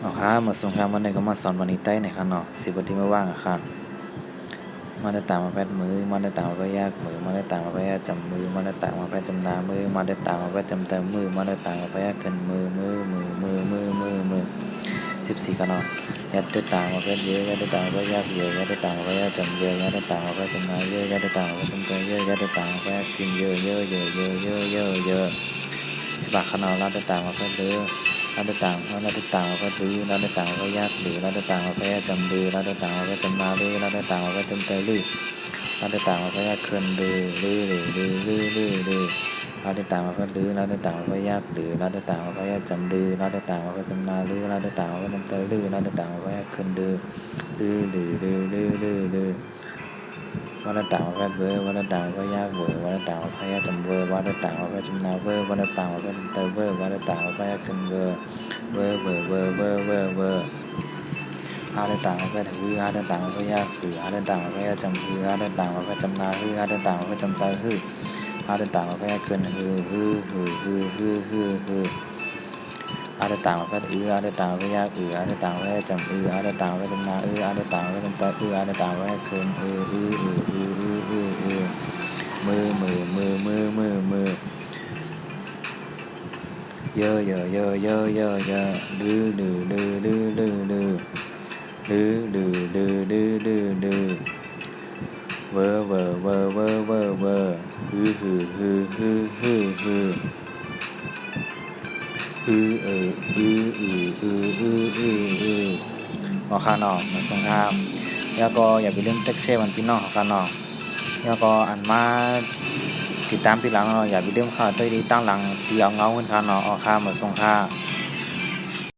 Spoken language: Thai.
เอาครับมาส่งครับวันนี้ก็มาสอนวันนี้ใต้ในครับเนาะสิบวันที่ไม่ว่างอะครับมาได้ตามมาแพทย์มือมาได้ตามมาแพทย์แยกมือมาได้ตามมาแพทย์จำมือมาได้ตามมาแพทย์จำนามือมาได้ตามมาแพทย์จำเติมมือมาได้ตามมาแพทย์ขึ้นมือ14กันเนาะยัดได้ตามมาแพทย์เยอะยัดได้ตามมาแพทย์แยกเยอะยัดได้ตามมาแพทย์จำเยอะยัดได้ตามมาแพทย์จำนาเยอะยัดได้ตามมาแพทย์จำเติมเยอะยัดได้ตามมาแพทย์กินเยอะ10 บาทขนาดเราได้ตามมาแพทย์เยอะเราได้ต่างเราก็ดื้อเราได้ต่างเราก็ยากดื้อเราได้ต่างเราก็ยากจำดื้อเราได้ต่างเราก็จำนาดื้อเราได้ต่างเราก็จำเตยดื้อเราได้ต่างเราก็ยากเคินดื้อเราได้ต่างเราก็ดื้อเราได้ต่างเราก็ยากดื้อเราได้ต่างเราก็ยากจำดื้อเราได้ต่างเราก็จำนาดื้อเราได้ต่างเราก็จำเตยดื้อเราได้ต่างเราก็ยากเคินดื้อวันละต่างว่าเวอร์วันละต่างว่ายากเวอร์วันละต่างว่ายากจำเวอร์วันละต่างว่าจำนาเวอร์วันละต่างว่าจำเตยเวอร์วันละต่างว่ายากขึ้นเวอร์อาได้ต่างว่าฮืออาได้ต่างว่ายากฮืออาได้ต่างว่ายากจำฮืออาได้ต่างว่าจำนาฮืออาได้ต่างว่าจำเตยฮืออาได้ต่างว่ายากขึ้นฮืออาได้ต่างว่าอาได้ต่างว่ายากอาได้ต่างว่าจำอาได้ต่างว่าจำนาอาได้ต่างว่าจำเตยอาได้ต่างว่ายากขึ้นมือเยอะดื้อเวอร์ฮือออคานอมาส่งครับแล้วก็อย่าไปลืมเต็กเช่มันพี่น้องคานอแล้วก็อันมาติดตามพี่หลังอย่าไปลืมข่าวตัวดีตั้งหลังตีเอาเงาขึ้นคานอออคามาส่งค่า